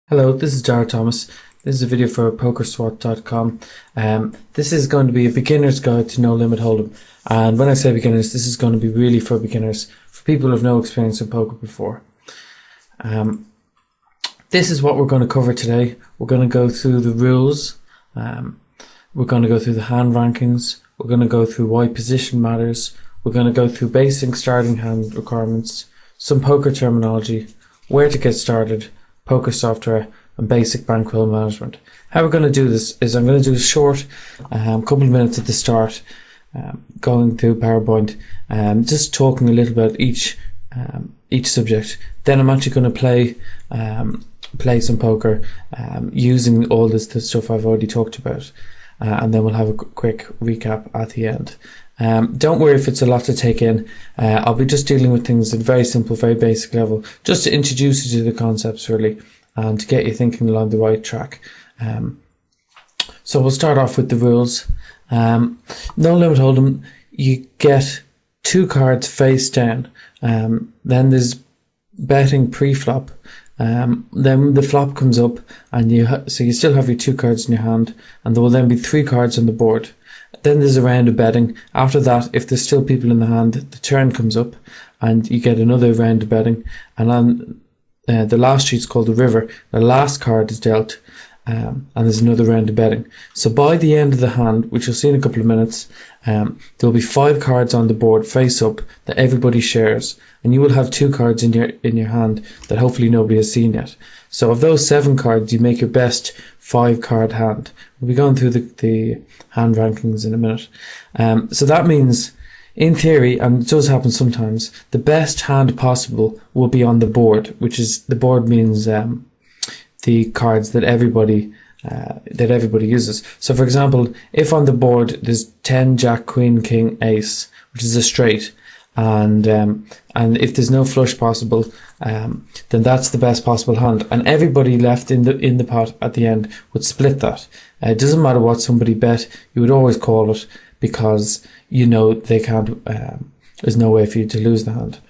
Hello, this is Jared Thomas. This is a video for Pokersoftware.com. This is going to be a beginner's guide to no limit hold'em. And when I say beginners, this is going to be really for beginners, for people who have no experience in poker before. This is what we're going to cover today. We're going to go through the rules. We're going to go through the hand rankings. We're going to go through why position matters. We're going to go through basic starting hand requirements, some poker terminology, where to get started, poker software, and basic bankroll management. How we're going to do this is I'm going to do a short couple of minutes at the start, going through PowerPoint, just talking a little about each subject. Then I'm actually going to play some poker using all this stuff I've already talked about, and then we'll have a quick recap at the end. Don't worry if it's a lot to take in. I'll be just dealing with things at a very simple, very basic level, just to introduce you to the concepts really, and to get you thinking along the right track. So we'll start off with the rules. No limit hold'em, you get 2 cards face down. Then there's betting pre-flop. Then the flop comes up, and so you still have your 2 cards in your hand, and there will then be 3 cards on the board. Then there's a round of betting. After that, if there's still people in the hand, the turn comes up and you get another round of betting. And on the last sheet's called the river. The last card is dealt, and there's another round of betting. So by the end of the hand, which you'll see in a couple of minutes, there'll be 5 cards on the board face up that everybody shares, and you will have 2 cards in your hand that hopefully nobody has seen yet. So of those 7 cards, you make your best 5 card hand. We'll be going through the hand rankings in a minute. So that means, in theory, and it does happen sometimes, the best hand possible will be on the board, which is, the board means the cards that everybody uses. So for example, if on the board there's 10, Jack, Queen, King, Ace, which is a straight, and if there's no flush possible, then that's the best possible hand, and everybody left in the pot at the end would split that. It doesn't matter what somebody bet, you would always call it, because you know they can't. There's no way for you to lose the hand.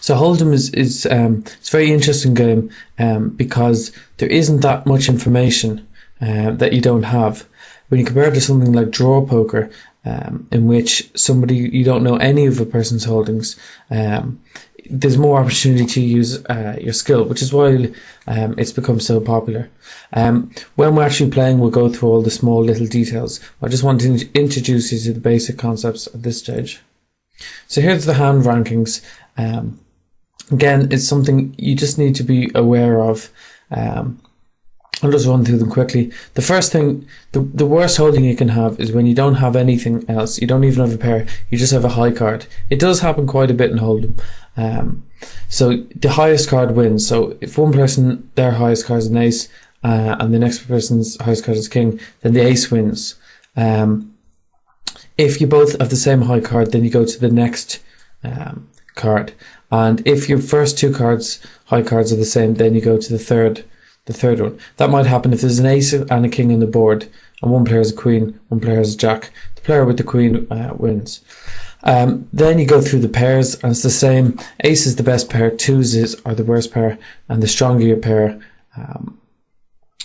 So Hold'em is it's a very interesting game because there isn't that much information that you don't have. When you compare it to something like draw poker, in which you don't know any of a person's holdings, there's more opportunity to use your skill, which is why it's become so popular. When we're actually playing, we'll go through all the small little details. I just want to introduce you to the basic concepts at this stage. So here's the hand rankings. Again, it's something you just need to be aware of. I'll just run through them quickly. The first thing, the worst holding you can have is when you don't have anything else. You don't even have a pair. You just have a high card. It does happen quite a bit in Hold'em. So the highest card wins. So if one person, their highest card is an ace, and the next person's highest card is king, then the ace wins. If you both have the same high card, then you go to the next card. And if your first 2 high cards are the same, then you go to the third one. That might happen if there's an ace and a king on the board, and one player has a queen, one player has a jack. The player with the queen wins. Then you go through the pairs, and it's the same. Ace is the best pair, 2s are the worst pair, and the stronger your pair,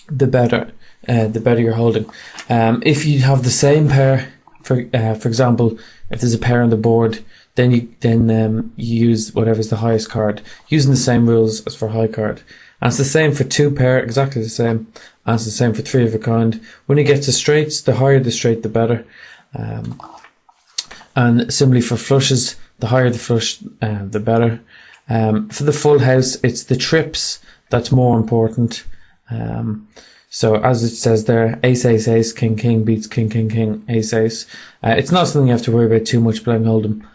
the better you're holding. If you have the same pair, for example, if there's a pair on the board, then you use whatever's the highest card, using the same rules as for high card. And it's the same for 2 pair, exactly the same. And it's the same for 3 of a kind. When you get to straights, the higher the straight, the better. And similarly for flushes, the higher the flush, the better. For the full house, it's the trips that's more important. So as it says there, ace, ace, ace, king, king beats king, king, king, ace, ace. It's not something you have to worry about too much playing Hold'em.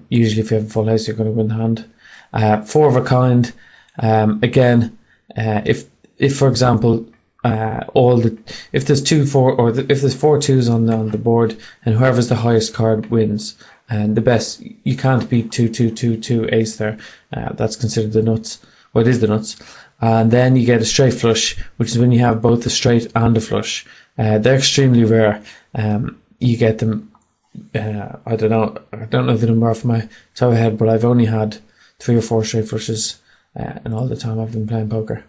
Usually if you have a full house, you're going to win the hand. 4 of a kind. Again, if for example, if there's 2, 4, or if there's 4 2s on the board, and whoever's the highest card wins, and the best, you can't beat 2 2 2 2 ace there. That's considered the nuts. Well, it is the nuts. And then you get a straight flush, which is when you have both a straight and a flush. They're extremely rare. You get them. I don't know the number off my top of my head, but I've only had 3 or 4 straight flushes in all the time I've been playing poker.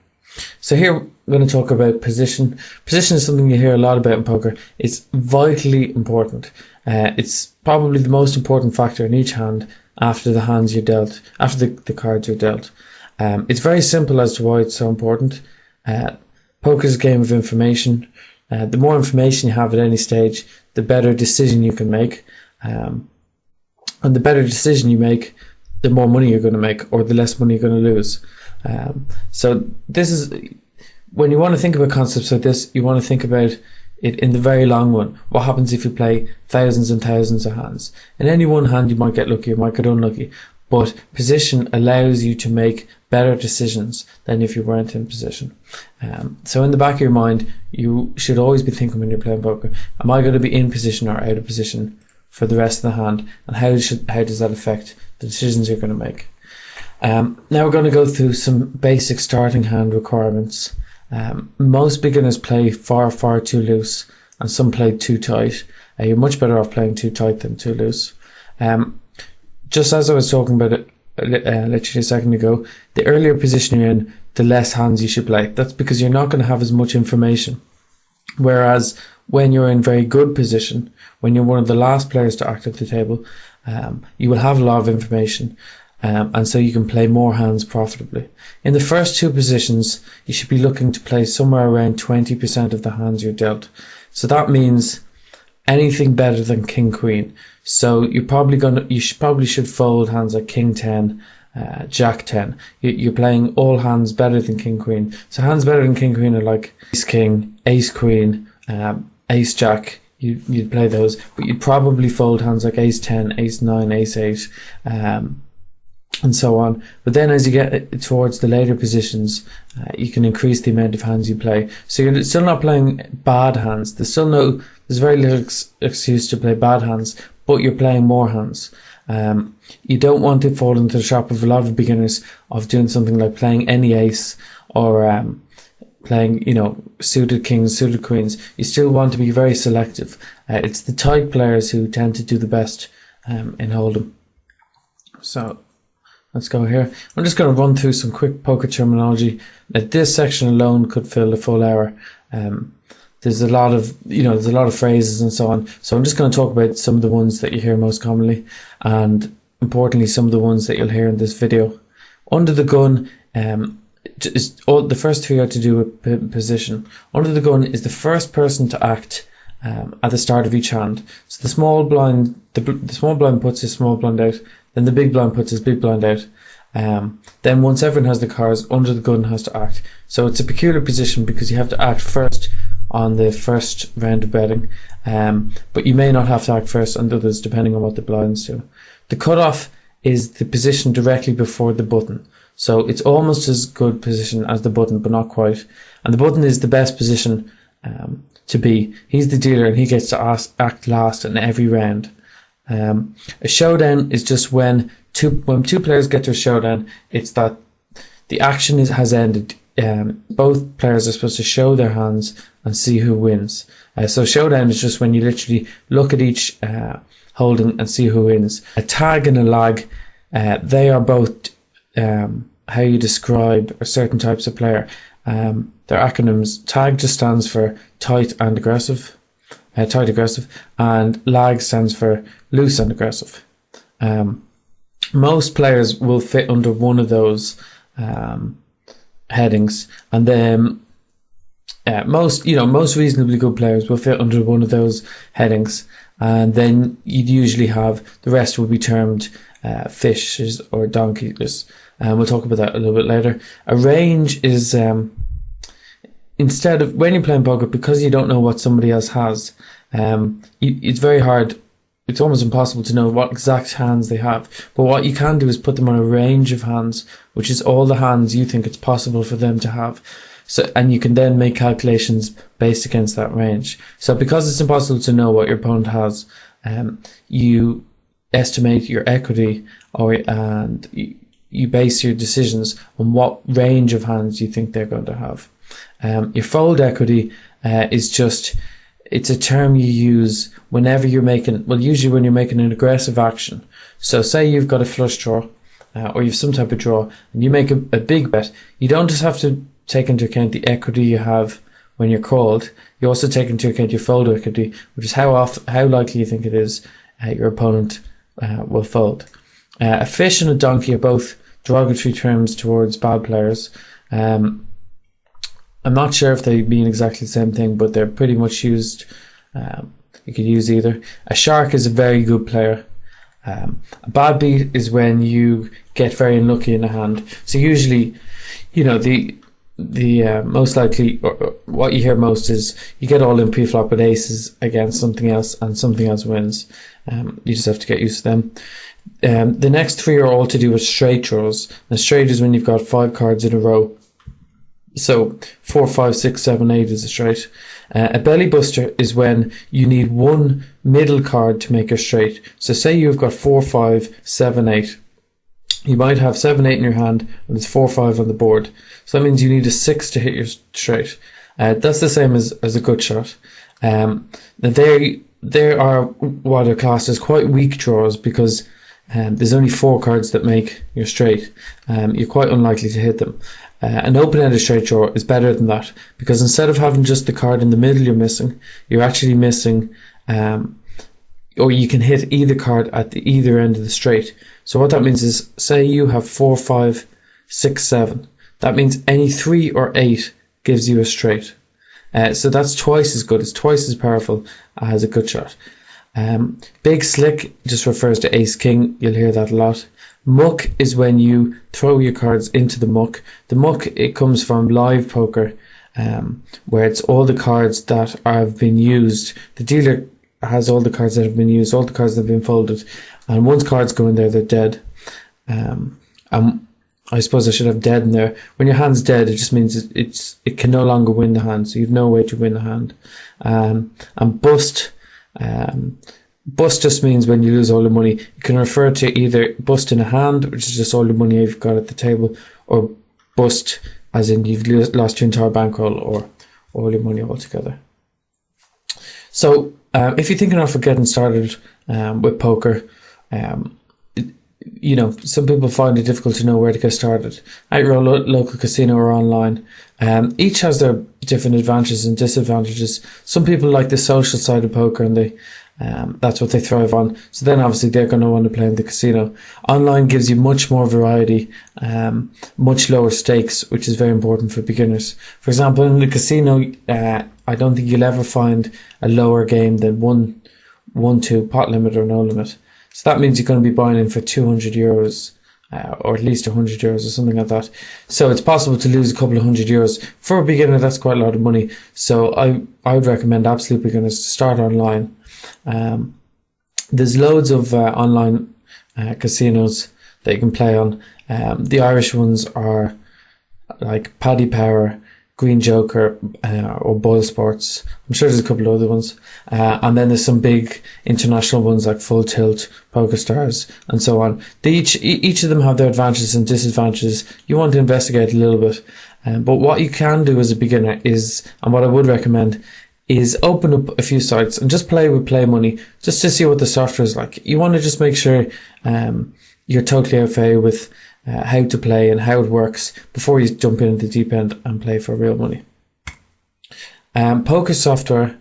So here we're going to talk about position. Position is something you hear a lot about in poker. It's vitally important. It's probably the most important factor in each hand after the hands you're dealt, after the cards you're dealt. It's very simple as to why it's so important. Poker is a game of information. The more information you have at any stage, the better decision you can make. And the better decision you make, the more money you're going to make, or the less money you're going to lose. So this is, when you want to think about concepts like this, you want to think about it in the very long run. What happens if you play thousands and thousands of hands? In any one hand you might get lucky, you might get unlucky, but position allows you to make better decisions than if you weren't in position. So in the back of your mind, you should always be thinking when you're playing poker, am I going to be in position or out of position for the rest of the hand, and how does that affect the decisions you're going to make? Now we're going to go through some basic starting hand requirements. Most beginners play far too loose, and some play too tight. You're much better off playing too tight than too loose. Just as I was talking about it literally a second ago, the earlier position you're in, the less hands you should play. That's because you're not going to have as much information. Whereas when you're in very good position, when you're one of the last players to act at the table, you will have a lot of information, and so you can play more hands profitably. In the first two positions, you should be looking to play somewhere around 20% of the hands you're dealt. So that means anything better than King Queen. So you probably should fold hands like King 10, Jack 10. You're playing all hands better than King Queen. So hands better than King Queen are like Ace King, Ace Queen, Ace Jack. You'd play those, but you'd probably fold hands like Ace 10, Ace 9, Ace 8, and so on. But then as you get towards the later positions, you can increase the amount of hands you play. So you're still not playing bad hands. There's very little excuse to play bad hands, but you're playing more hands. You don't want to fall into the trap of a lot of beginners of doing something like playing any ace, or playing, suited kings, suited queens. You still want to be very selective. It's the tight players who tend to do the best in Holdem. So let's go here. I'm just going to run through some quick poker terminology. This section alone could fill a full hour. There's a lot of phrases and so on. So I'm just going to talk about some of the ones that you hear most commonly, and importantly, some of the ones that you'll hear in this video. Under the gun, the first three are to do with position. Under the gun is the first person to act at the start of each hand. So the small blind puts his small blind out, then the big blind puts his big blind out. Then once everyone has the cards, under the gun has to act. So it's a peculiar position because you have to act first on the first round of betting, but you may not have to act first on others depending on what the blinds do. The cutoff is the position directly before the button. So it's almost as good position as the button, but not quite. And the button is the best position to be. He's the dealer and he gets to act last in every round. A showdown is just when two players get to a showdown, it's that the action has ended. Both players are supposed to show their hands and see who wins. So showdown is just when you literally look at each holding and see who wins. A tag and a lag, they are both how you describe certain types of player. They're acronyms. Tag just stands for tight and aggressive, tight aggressive, and lag stands for loose and aggressive. Most players will fit under one of those headings, and then most reasonably good players will fit under one of those headings, and then you'd usually have the rest will be termed fishes or donkeys. We'll talk about that a little bit later. A range is instead of, when you're playing poker, because you don't know what somebody else has, it's very hard. It's almost impossible to know what exact hands they have. But what you can do is put them on a range of hands, which is all the hands you think it's possible for them to have. So, and you can then make calculations based against that range. So because it's impossible to know what your opponent has, you estimate your equity, and you base your decisions on what range of hands you think they're going to have. Your fold equity is just, it's a term you use whenever you're usually when you're making an aggressive action. So say you've got a flush draw, or you've some type of draw, and you make a big bet. You don't just have to take into account the equity you have when you're called. You also take into account your fold equity, which is how likely you think it is your opponent will fold. A fish and a donkey are both derogatory terms towards bad players. I'm not sure if they mean exactly the same thing, but they're pretty much used. You could use either. A shark is a very good player. A bad beat is when you get very unlucky in a hand. So usually, the most likely, or what you hear most is you get all in pre-flop with aces against something else, and something else wins. You just have to get used to them. The next three are all to do with straight draws. Now, straight is when you've got 5 cards in a row. So 4, 5, 6, 7, 8 is a straight. A belly buster is when you need one middle card to make a straight. So say you've got 4, 5, 7, 8. You might have 7, 8 in your hand, and there's 4, 5 on the board. So that means you need a 6 to hit your straight. That's the same as a good shot. Now they are what are classed as quite weak draws, because there's only 4 cards that make your straight. You're quite unlikely to hit them. An open-ended straight draw is better than that, because instead of having just the card in the middle you're actually missing, or you can hit either card at either end of the straight. So what that means is, say you have 4, 5, 6, 7. That means any 3 or 8 gives you a straight. So that's twice as good. It's twice as powerful as a good shot. Big slick just refers to ace king. You'll hear that a lot. Muck is when you throw your cards into the muck. The muck, it comes from live poker, where it's all the cards that have been used. The dealer has all the cards that have been used, all the cards that have been folded, and once cards go in there, they're dead. I suppose I should have dead in there. When your hand's dead, it just means it can no longer win the hand, so you've no way to win the hand. And bust. Bust just means when you lose all the money. You can refer to either bust in a hand, which is just all the money you've got at the table, or bust as in you've lost your entire bankroll or all your money altogether. So if you're thinking of getting started with poker, some people find it difficult to know where to get started. At your local casino or online. Each has their different advantages and disadvantages. Some people like the social side of poker, and that's what they thrive on. So then obviously they're going to want to play in the casino. Online gives you much more variety, much lower stakes, which is very important for beginners. For example, in the casino, I don't think you'll ever find a lower game than 1-2 pot limit or no limit. So that means you're going to be buying in for €200, or at least €100 or something like that. So it's possible to lose a couple of €100. For a beginner, that's quite a lot of money. So I would recommend absolute beginners to start online. There's loads of online casinos that you can play on. The Irish ones are like Paddy Power, Green Joker, or Boyle Sports. I'm sure there's a couple of other ones. And then there's some big international ones like Full Tilt, PokerStars, and so on. Each of them have their advantages and disadvantages. You want to investigate a little bit. But what you can do as a beginner is, and what I would recommend, is open up a few sites and just play with Play Money, just to see what the software is like. You want to just make sure you're totally au fait with how to play and how it works before you jump into the deep end and play for real money. Pokersoftware.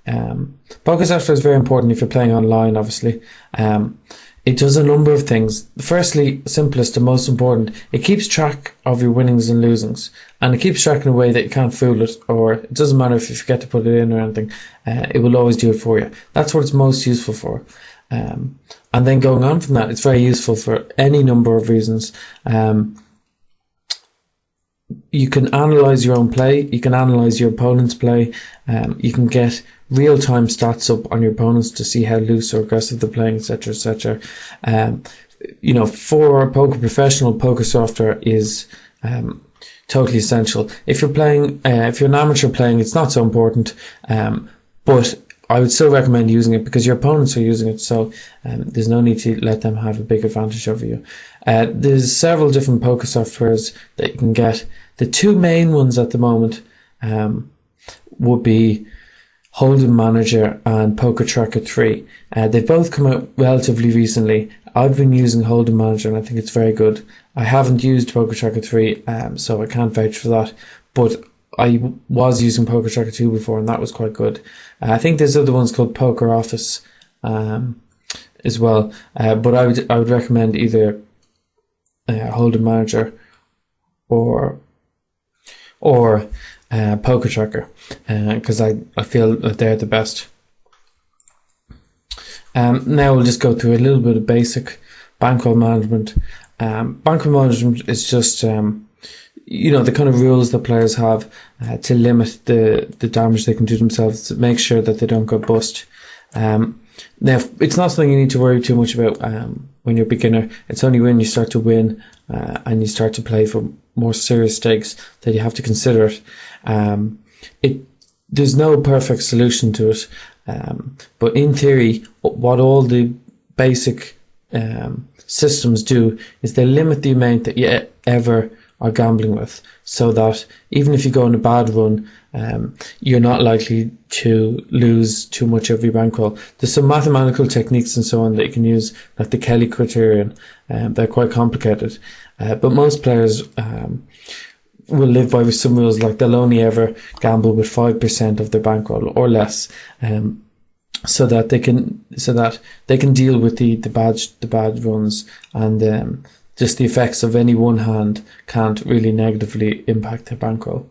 Pokersoftware is very important if you're playing online, obviously. It does a number of things. Firstly, simplest and most important, it keeps track of your winnings and losings, and it keeps track in a way that you can't fool it, or it doesn't matter if you forget to put it in or anything, it will always do it for you. That's what it's most useful for. And then going on from that, it's very useful for any number of reasons. You can analyze your own play, you can analyze your opponent's play, you can get real-time stats up on your opponents to see how loose or aggressive they're playing, etc., etc. For a poker professional, Pokersoftware is totally essential. If you're an amateur playing, it's not so important, but I would still recommend using it because your opponents are using it, so there's no need to let them have a big advantage over you. There's several different poker softwares that you can get. The two main ones at the moment would be Holdem Manager and Poker Tracker 3. They've both come out relatively recently, I've been using Holdem Manager and I think it's very good. I haven't used PokerTracker 3, so I can't vouch for that, but I was using PokerTracker 2 before and that was quite good. I think there's other ones called Poker Office as well, but I would recommend either Holdem Manager or PokerTracker, because I feel that they're the best. Now we'll just go through a little bit of basic bankroll management. Bankroll management is just the kind of rules that players have to limit the damage they can do themselves, to make sure that they don't go bust. Now, it's not something you need to worry too much about when you're a beginner. It's only when you start to win and you start to play for more serious stakes that you have to consider it. There's no perfect solution to it, but in theory, what all the basic systems do is they limit the amount that you ever are gambling with, so that even if you go on a bad run, you're not likely to lose too much of your bankroll. There's some mathematical techniques and so on that you can use, like the Kelly criterion. They're quite complicated, but most players will live by some rules, like they'll only ever gamble with 5% of their bankroll or less, so that they can deal with the bad runs, and just the effects of any one hand can't really negatively impact their bankroll.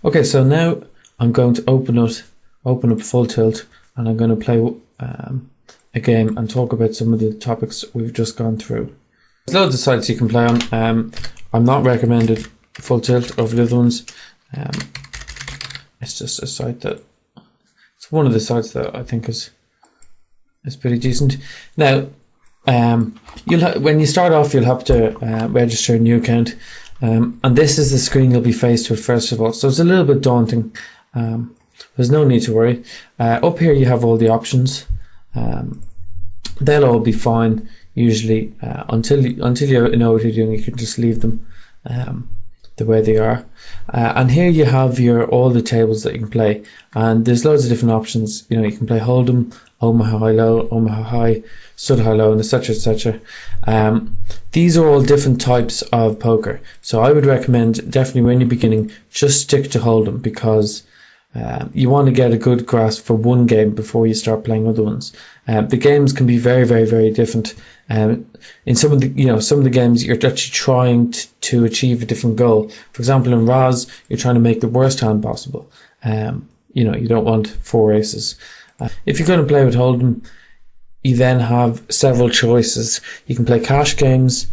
Okay, so now I'm going to open up Full Tilt, and I'm going to play a game and talk about some of the topics we've just gone through. There's loads of sites you can play on. I'm not recommended Full Tilt over the other ones. It's just a site it's one of the sites that I think is pretty decent. Now, when you start off, you'll have to register a new account, and this is the screen you'll be faced with first of all. So it's a little bit daunting. There's no need to worry. Up here you have all the options. They'll all be fine usually until you know what you're doing. You can just leave them the way they are. And here you have all the tables that you can play, and there's loads of different options. You can play Holdem, Omaha High Low, Omaha High, Stud High Low, and etc. etc. These are all different types of poker, so I would recommend definitely when you're beginning, just stick to Holdem, because you want to get a good grasp for one game before you start playing other ones. The games can be very, very, very different. In some of the games, you're actually trying to achieve a different goal. For example, in Raz, you're trying to make the worst hand possible. You don't want 4 aces. If you're going to play with Holdem, you then have several choices. You can play cash games,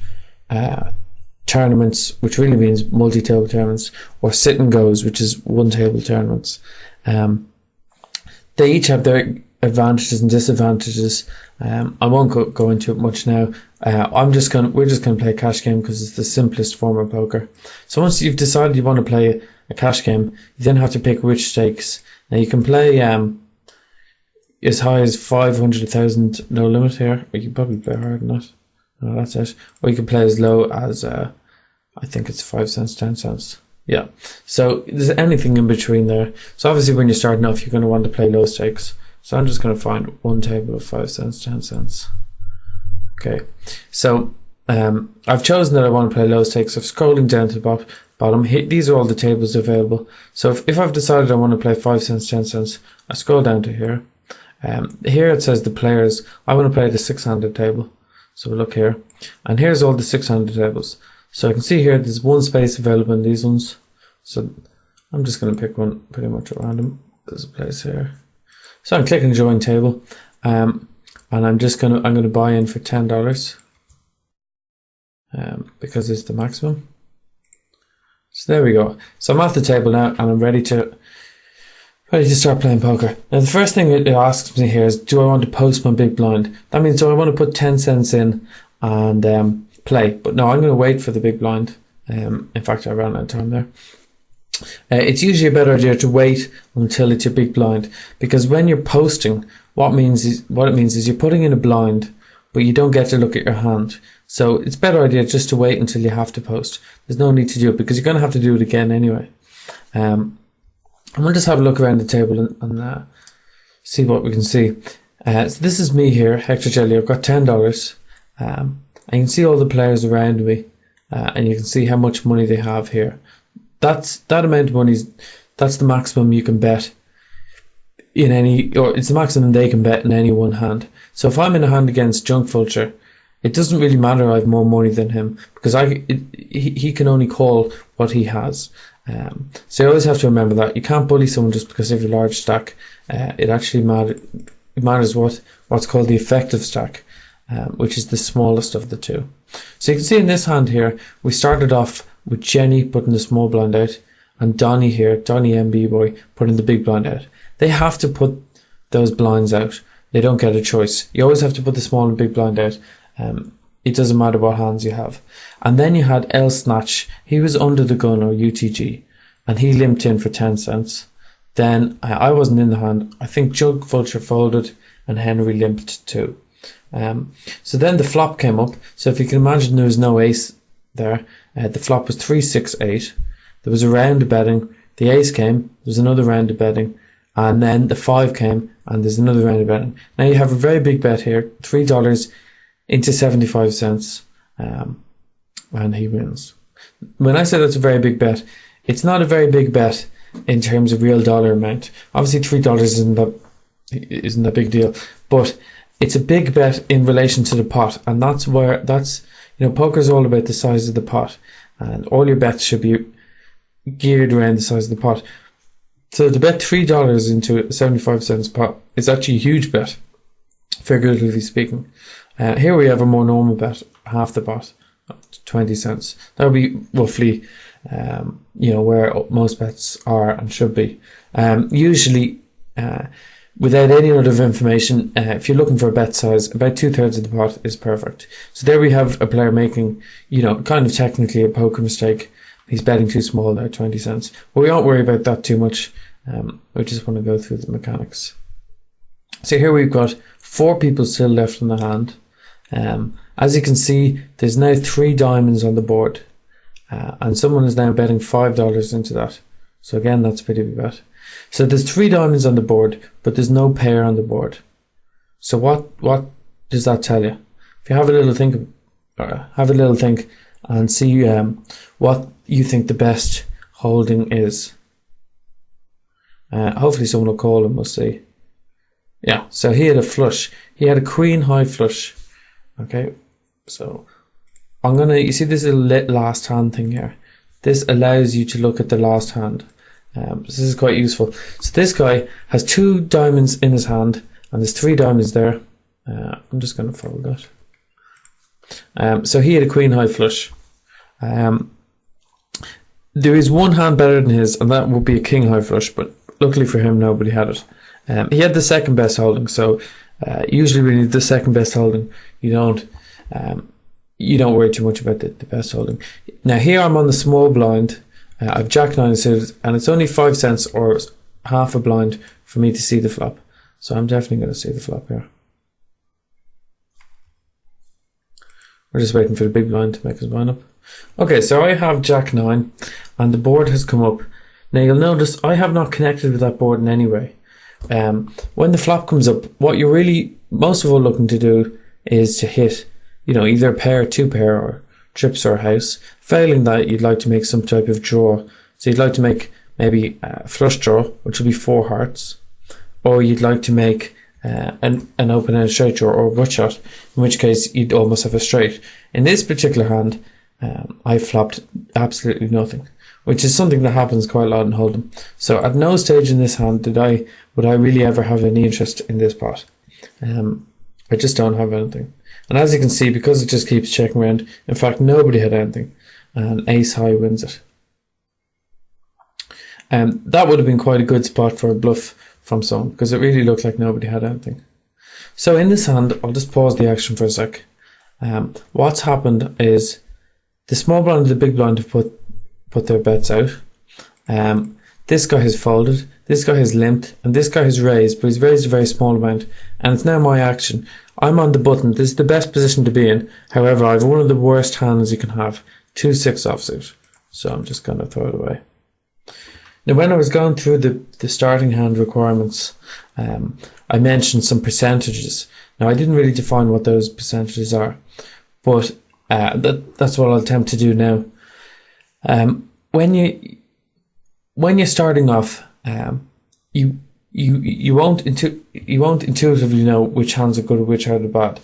tournaments, which really means multi-table tournaments, or sit and goes, which is one-table tournaments. They each have their advantages and disadvantages. I won't go into it much now. We're just going to play a cash game because it's the simplest form of poker. So once you've decided you want to play a cash game, you then have to pick which stakes. Now you can play as high as 500,000 no limit here, or you can probably play higher than that. No, that's it. Or you can play as low as I think it's 5 cents, 10 cents. Yeah. So there's anything in between there. So obviously when you're starting off, you're going to want to play low stakes. So I'm just going to find one table of 5 cents, 10 cents. Okay. So I've chosen that I want to play low stakes. So scrolling down to the bottom, these are all the tables available. So if I've decided I want to play 5 cents, 10 cents, I scroll down to here. Here it says the players. I want to play the 6-handed table. So we'll look here. And here's all the 6-handed tables. So I can see here there's one space available in these ones. So I'm just going to pick one pretty much at random. There's a place here. So I'm clicking join table. And I'm going to buy in for $10. Because it's the maximum. So there we go. So I'm at the table now and I'm ready to start playing poker. Now the first thing it asks me here is, do I want to post my big blind? That means, do I want to put 10 cents in and play? But no, I'm going to wait for the big blind. In fact, I ran out of time there. It's usually a better idea to wait until it's your big blind, because when you're posting, what it means is you're putting in a blind, but you don't get to look at your hand. So it's a better idea just to wait until you have to post. There's no need to do it because you're going to have to do it again anyway. And we'll just have a look around the table and see what we can see. So this is me here, Hector Jelly. I've got $10. and you can see all the players around me, and you can see how much money they have here. That amount of money, that's the maximum you can bet in any, or it's the maximum they can bet in any one hand. So if I'm in a hand against Junk Vulture, it doesn't really matter I have more money than him, because he can only call what he has. So you always have to remember that. You can't bully someone just because they have a large stack. It actually matters what's called the effective stack, which is the smallest of the two. So you can see in this hand here, we started off with Jenny putting the small blind out, and Donnie here, Donnie MB Boy, putting the big blind out. They have to put those blinds out. They don't get a choice. You always have to put the small and big blind out. It doesn't matter what hands you have. And then you had L Snatch. He was under the gun, or UTG, and he limped in for 10 cents. Then I wasn't in the hand. I think Junk Vulture folded and Henry limped too. So then the flop came up. So if you can imagine, there was no ace there. The flop was 3, 6, 8. There was a round of betting. The ace came. There was another round of betting. And then the 5 came, and there's another round of betting. Now you have a very big bet here, $3 into 75 cents, and he wins. When I say that's a very big bet, it's not a very big bet in terms of real dollar amount. Obviously $3 isn't that big deal, but it's a big bet in relation to the pot, and poker's all about the size of the pot, and all your bets should be geared around the size of the pot. So to bet $3 into a 75 cents pot is actually a huge bet, figuratively speaking. Here we have a more normal bet, half the pot, 20 cents. That would be roughly, where most bets are and should be. Usually, without any other information, if you're looking for a bet size, about 2/3 of the pot is perfect. So there we have a player making, kind of technically a poker mistake. He's betting too small there, 20 cents. But we won't worry about that too much. We just want to go through the mechanics. So here we've got 4 people still left in the hand. As you can see, there's now 3 diamonds on the board. And someone is now betting $5 into that. So again, that's a pretty big bet. So there's 3 diamonds on the board, but there's no pair on the board. So what does that tell you? If you have a little think, and see what you think the best holding is. Hopefully someone will call and we'll see. Yeah, so he had a flush. He had a queen high flush. Okay, so you see this is a last hand thing here. This allows you to look at the last hand. This is quite useful. So this guy has 2 diamonds in his hand, and there's 3 diamonds there. I'm just going to fold that. So he had a queen high flush. There is one hand better than his, and that would be a king high flush, but luckily for him, nobody had it. He had the second best holding, so usually when you have the second best holding, you don't worry too much about the best holding. Now here I'm on the small blind. I've Jack 9 suited, and it's only 5 cents or half a blind for me to see the flop. So I'm definitely going to see the flop here. We're just waiting for the big blind to make his mind up. Okay, so I have Jack 9, and the board has come up. Now you'll notice I have not connected with that board in any way. When the flop comes up, what you're really most of all looking to do is to hit, either a pair, 2 pair, or trips or house. Failing that, you'd like to make some type of draw. So you'd like to make maybe a flush draw, which will be 4 hearts, or you'd like to make an open-ended straight draw or a gut shot, in which case you'd almost have a straight. In this particular hand, I flopped absolutely nothing, which is something that happens quite a lot in Holdem. So at no stage in this hand would I really ever have any interest in this pot. I just don't have anything. And as you can see, because it just keeps checking around, in fact nobody had anything, and ace high wins it. That would have been quite a good spot for a bluff from someone, because it really looked like nobody had anything. So in this hand, I'll just pause the action for a sec. What's happened is the small blind and the big blind have put their bets out. This guy has folded, this guy has limped, and this guy has raised, but he's raised a very small amount, and it's now my action. I'm on the button. This is the best position to be in. However, I have one of the worst hands you can have, 2-6 offsuit. So I'm just going to throw it away. Now, when I was going through the starting hand requirements, I mentioned some percentages. Now, I didn't really define what those percentages are, but that's what I'll attempt to do now. When you're starting off, you won't intuitively know which hands are good or which are bad.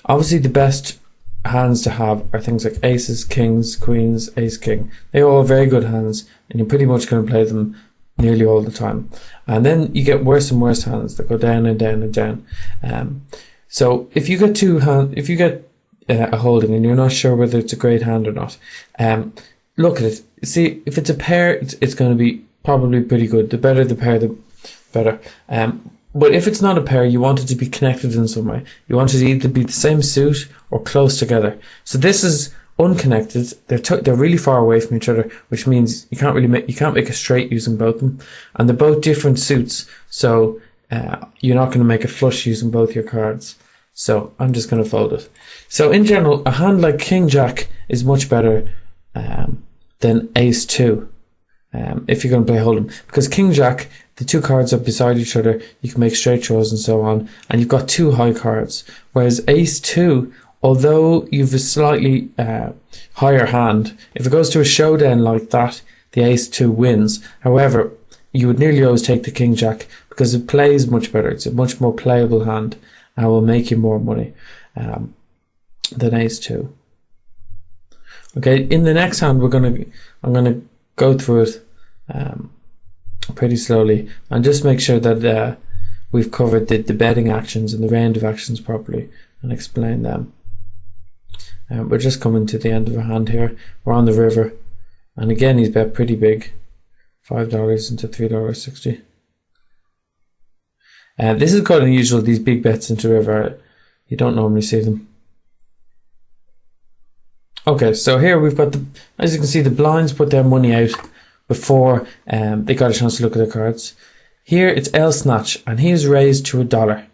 Obviously, the best hands to have are things like aces, kings, queens, ace, king. They're all very good hands, and you're pretty much going to play them nearly all the time. And then you get worse and worse hands that go down and down and down. So if you get a holding and you're not sure whether it's a great hand or not, look at it. See, if it's a pair, it's going to be probably pretty good. The better the pair, the better. But if it's not a pair, you want it to be connected in some way. You want it to either be the same suit or close together. So this is unconnected. They're really far away from each other, which means you can't make a straight using both of them, and they're both different suits. So you're not going to make a flush using both your cards. So I'm just going to fold it. So in general, a hand like King Jack is much better than Ace 2 if you're going to play Holdem, because King Jack, the two cards are beside each other, you can make straight draws and so on, and you've got two high cards. Whereas Ace 2, although you've a slightly higher hand, if it goes to a showdown like that, the Ace 2 wins. However, you would nearly always take the King Jack because it plays much better. It's a much more playable hand and will make you more money than Ace 2. Okay, in the next hand, I'm gonna go through it pretty slowly and just make sure that we've covered the betting actions and the round of actions properly and explain them. We're just coming to the end of our hand here. We're on the river, and again he's bet pretty big, $5 into $3.60. This is quite unusual, these big bets into the river. You don't normally see them. Okay, so here we've got as you can see, the blinds put their money out before they got a chance to look at the cards. Here it's L Snatch, and he's raised to $1.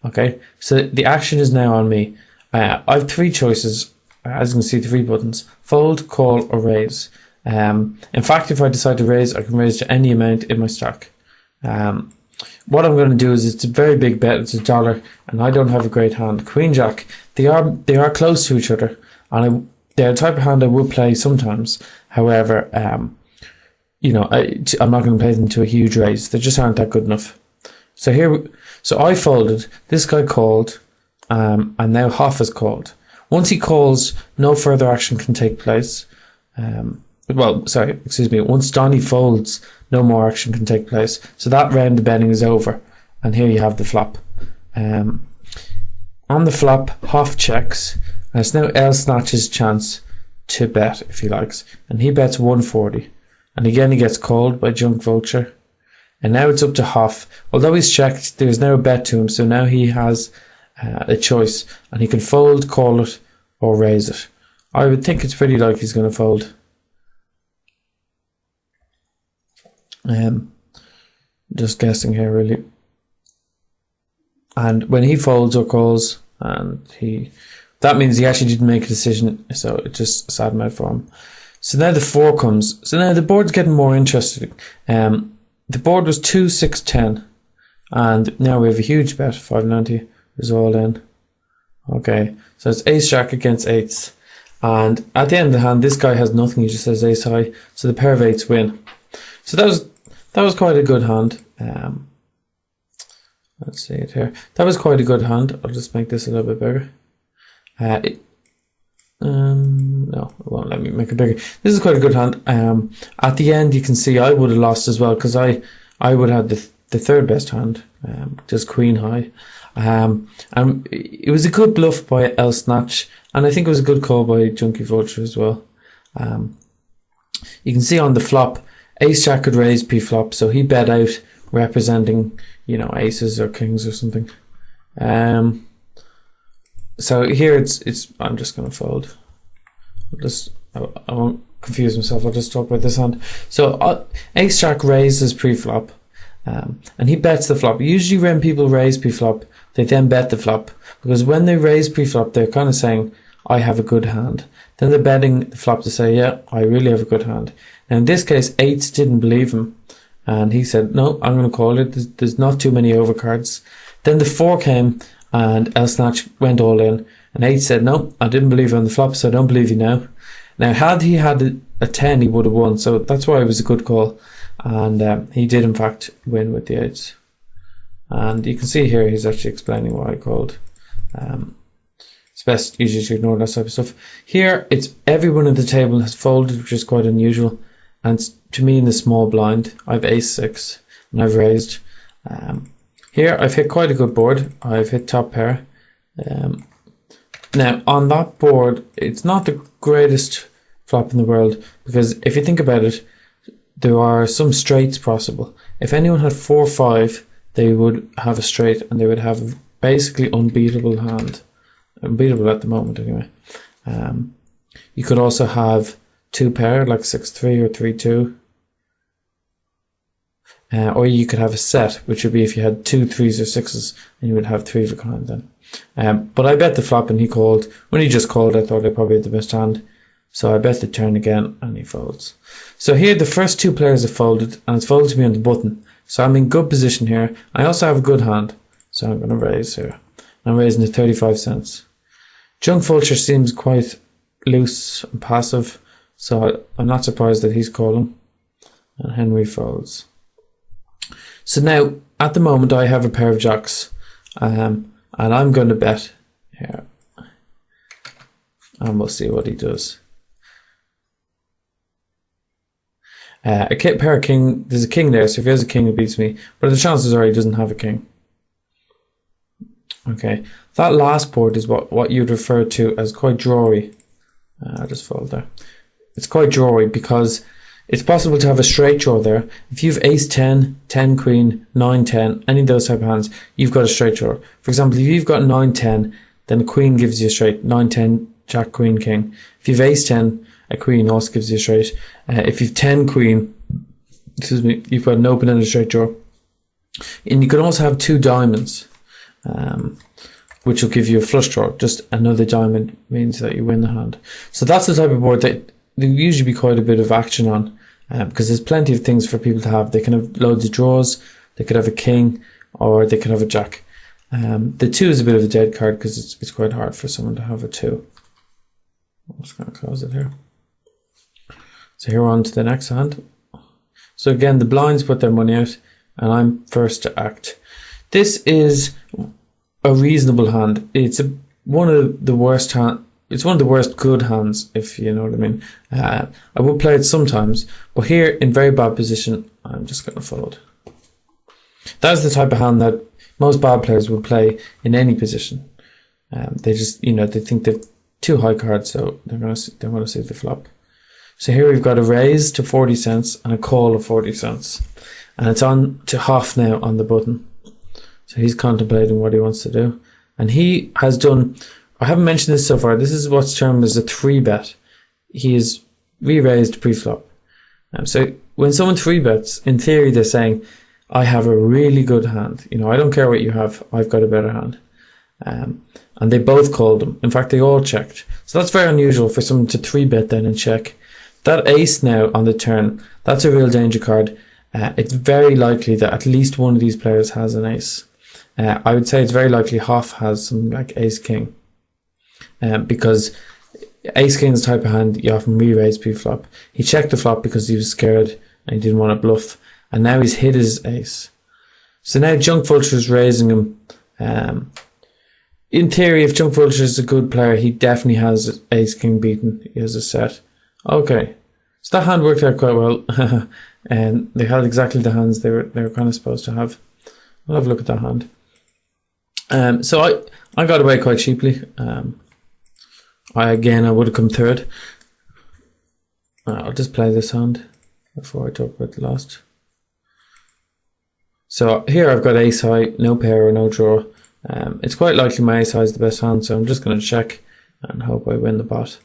Okay, so the action is now on me. I have three choices, as you can see, 3 buttons: fold, call, or raise. In fact, if I decide to raise, I can raise to any amount in my stack. What I'm going to do is, it's a very big bet, it's $1, and I don't have a great hand. Queen Jack, they are close to each other, and they're the type of hand I would play sometimes. However, I'm not going to play them to a huge raise. They just aren't that good enough. So I folded. This guy called, and now Hoff has called. Once he calls, no further action can take place. Once Donny folds, no more action can take place. So that round of betting is over, and here you have the flop. On the flop, Hoff checks. And it's now L Snatch's chance to bet if he likes, and he bets 140, and again he gets called by Junk Vulture, and now it's up to Hoff. Although he's checked, there's now a bet to him, so now he has a choice, and he can fold, call it, or raise it. I would think it's pretty likely he's going to fold. Just guessing here really. And when he folds or calls, that means he actually didn't make a decision, so it just sat him out for him. So now the 4 comes. So now the board's getting more interesting. The board was 2, 6, 10, and now we have a huge bet. 590 is all in. Okay, so it's Ace Jack against 8s, and at the end of the hand, this guy has nothing. He just says Ace High, so the pair of 8s win. So that was quite a good hand. Let's see it here. That was quite a good hand. I'll just make this a little bit bigger. No, it won't let me make it bigger. This is quite a good hand. At the end, you can see I would have lost as well, because I would have the third best hand, just Queen High. And it was a good bluff by L Snatch, and I think it was a good call by Junkie Vulture as well. You can see on the flop, Ace Jack could raise P-flop, so he bet out, representing, aces or kings or something. So here it's I'm just going to fold. I won't confuse myself. I'll just talk about this hand. So Ace Jack raises pre-flop, and he bets the flop. Usually when people raise pre-flop, they then bet the flop, because when they raise pre-flop, they're kind of saying, I have a good hand. Then they're betting the flop to say, yeah, I really have a good hand. Now in this case, eights didn't believe him, and he said, no, I'm going to call it. There's not too many overcards. Then the 4 came, and L-Snatch went all in, and 8 said, no, I didn't believe you on the flop, so I don't believe you now. Now, had he had a 10, he would have won, so that's why it was a good call, and he did in fact win with the 8s. And you can see here he's actually explaining why I called. It's best usually to ignore that type of stuff. Here, it's everyone at the table has folded, which is quite unusual, and to me in the small blind, I've ace-6, and I've raised. Here, I've hit quite a good board. I've hit top pair. Now, on that board, it's not the greatest flop in the world, because if you think about it, there are some straights possible. If anyone had 4-5, they would have a straight, and they would have basically unbeatable hand. Unbeatable at the moment, anyway. You could also have 2 pair, like 6-3 or 3-2. Or you could have a set, which would be if you had 2 3s or 6s, and you would have 3 of a kind then. But I bet the flop, and he called. When he just called, I thought I probably had the best hand. So I bet the turn again, and he folds. So here, the first 2 players have folded, and it's folded to me on the button. So I'm in good position here. I also have a good hand, so I'm going to raise here. I'm raising to 35 cents. Junk Vulture seems quite loose and passive, so I'm not surprised that he's calling. And Henry folds. So now, at the moment, I have a pair of jacks, and I'm going to bet here. And we'll see what he does. A pair of king, there's a king there, so if he has a king, it beats me. But the chances are he doesn't have a king. Okay, that last board is what you'd refer to as quite drawy. I'll just fold there. It's quite drawy because it's possible to have a straight draw there. If you have ace 10, 10 queen, 9 10, any of those type of hands, you've got a straight draw. For example, if you've got 9 10, then a queen gives you a straight. 9 10, jack, queen, king. If you've ace 10, a queen also gives you a straight. If you've 10 queen, excuse me, you've got an open and a straight draw. And you can also have 2 diamonds, which will give you a flush draw. Just another diamond means that you win the hand. So that's the type of board that there usually be quite a bit of action on, because there's plenty of things for people to have. They can have loads of draws, they could have a king, or they could have a jack. The 2 is a bit of a dead card because it's quite hard for someone to have a 2. I'm just going to close it here. So here we're on to the next hand. So again, the blinds put their money out, and I'm first to act. This is a reasonable hand. It's one of the worst hand. It's one of the worst good hands, if you know what I mean. I will play it sometimes, but here in very bad position, I'm just going to fold. That's the type of hand that most bad players will play in any position. They just, they think they've 2 high cards, so they're going to save the flop. So here we've got a raise to 40 cents and a call of 40 cents. And it's on to Hoff now on the button. So he's contemplating what he wants to do. And he has done, I haven't mentioned this so far, this is what's termed as a 3-bet. He is re-raised pre-flop. So when someone 3-bets, in theory they're saying, I have a really good hand. I don't care what you have, I've got a better hand. And they both called him. In fact, they all checked. So that's very unusual for someone to 3-bet then and check. That ace now on the turn, that's a real danger card. It's very likely that at least one of these players has an ace. I would say it's very likely Hoff has something like ace king. Because ace king is the type of hand you often re-raise pre-flop. He checked the flop because he was scared and he didn't want to bluff. And now he's hit his ace. So now Junk Vulture is raising him. In theory, if Junk Vulture is a good player, he definitely has ace king beaten. He has a set. Okay, so that hand worked out quite well, and they had exactly the hands they were kind of supposed to have. I'll have a look at that hand. So I got away quite cheaply. I would have come third. I'll just play this hand before I talk about the last. So here I've got ace high, no pair or no draw. It's quite likely my ace high is the best hand, so I'm just going to check and hope I win the pot.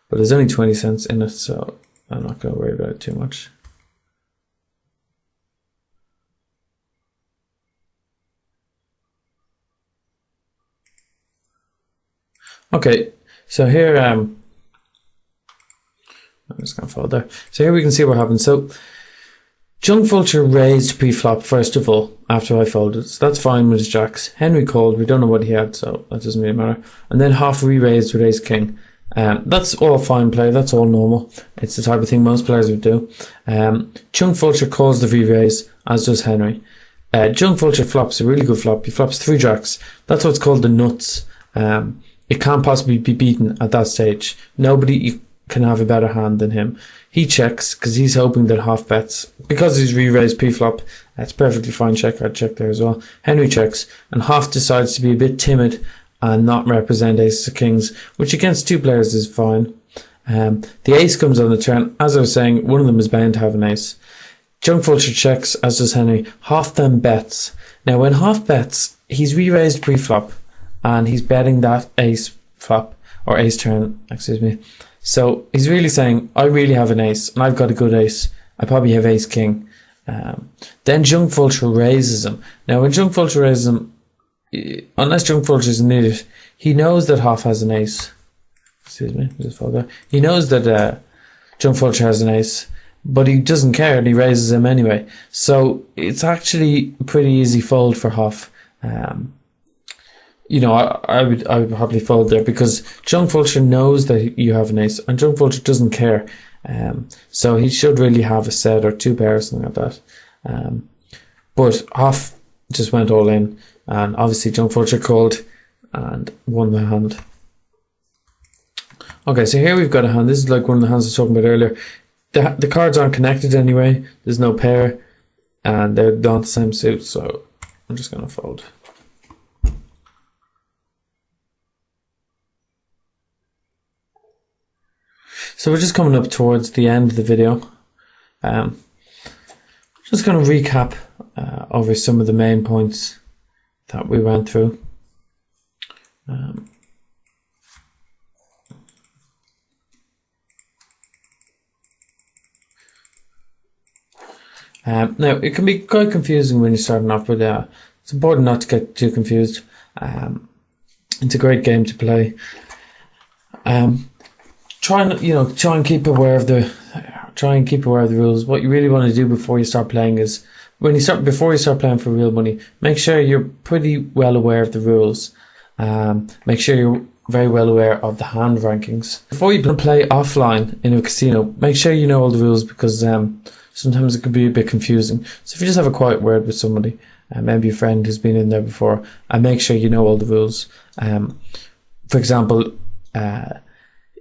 But there's only 20 cents in it, so I'm not going to worry about it too much. Okay, so here I'm just going to fold there. So here we can see what happened. So Junk Vulture raised pre-flop first of all after I folded. So that's fine with his jacks. Henry called. We don't know what he had, so that doesn't really matter. And then Hoff re-raised with ace king. That's all fine play. That's all normal. It's the type of thing most players would do. Junk Vulture calls the re-raise, as does Henry. Junk Vulture flops a really good flop. He flops 3 jacks. That's what's called the nuts. It can't possibly be beaten at that stage. Nobody can have a better hand than him. He checks because he's hoping that Hoff bets. Because he's re-raised pre-flop, it's perfectly fine check. I'd check there as well. Henry checks, and Hoff decides to be a bit timid and not represent aces of kings, which against 2 players is fine. The ace comes on the turn. As I was saying, one of them is bound to have an ace. Junk Vulture checks, as does Henry. Hoff then bets. Now, when Hoff bets, he's re-raised pre-flop, and he's betting that ace flop, or ace turn, excuse me. So he's really saying, I really have an ace, and I've got a good ace. I probably have ace king. Then Junk Vulture raises him. Now, when Junk Vulture raises him, unless Junk Vulture is an idiot, he knows that Hoff has an ace. Excuse me, just fold there. He knows that Junk Vulture has an ace, but he doesn't care, and he raises him anyway. So it's actually a pretty easy fold for Hoff. You know, I would probably fold there because Junk Vulture knows that you have an ace, and Junk Vulture doesn't care. So he should really have a set or 2 pairs, something like that. But Hoff just went all in, and obviously Junk Vulture called and won the hand. Okay, so here we've got a hand. This is like one of the hands I was talking about earlier. The cards aren't connected anyway. There's no pair, and they're not the same suit. So I'm just going to fold. So we're just coming up towards the end of the video. Just going to recap over some of the main points that we went through. Now, it can be quite confusing when you're starting off, but it's important not to get too confused. It's a great game to play. Try and keep aware of the rules. What you really want to do before you start playing is before you start playing for real money, make sure you're pretty well aware of the rules. Make sure you're very well aware of the hand rankings. Before you play offline in a casino, make sure you know all the rules because sometimes it can be a bit confusing. So if you just have a quiet word with somebody, maybe a friend who's been in there before, and make sure you know all the rules. For example,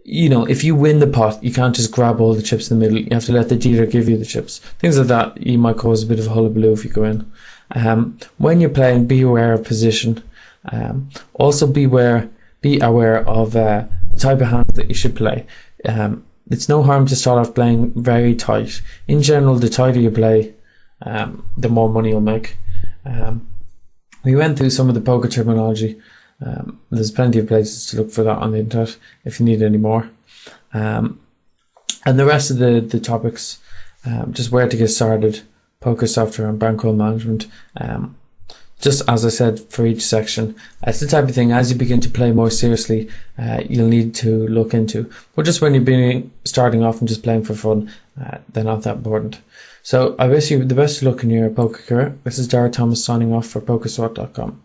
if you win the pot, you can't just grab all the chips in the middle. You have to let the dealer give you the chips. Things like that, you might cause a bit of a hullabaloo if you go in. When you're playing, be aware of position. Also be aware of the type of hand that you should play. It's no harm to start off playing very tight. In general, the tighter you play, the more money you'll make. We went through some of the poker terminology. There's plenty of places to look for that on the internet if you need any more. And the rest of the topics, just where to get started, Pokersoftware and Bankroll management. Just as I said for each section, it's the type of thing as you begin to play more seriously, you'll need to look into. But just when you're starting off and just playing for fun, they're not that important. So I wish you the best of luck in your poker career. This is Dara Thomas signing off for Pokersoftware.com.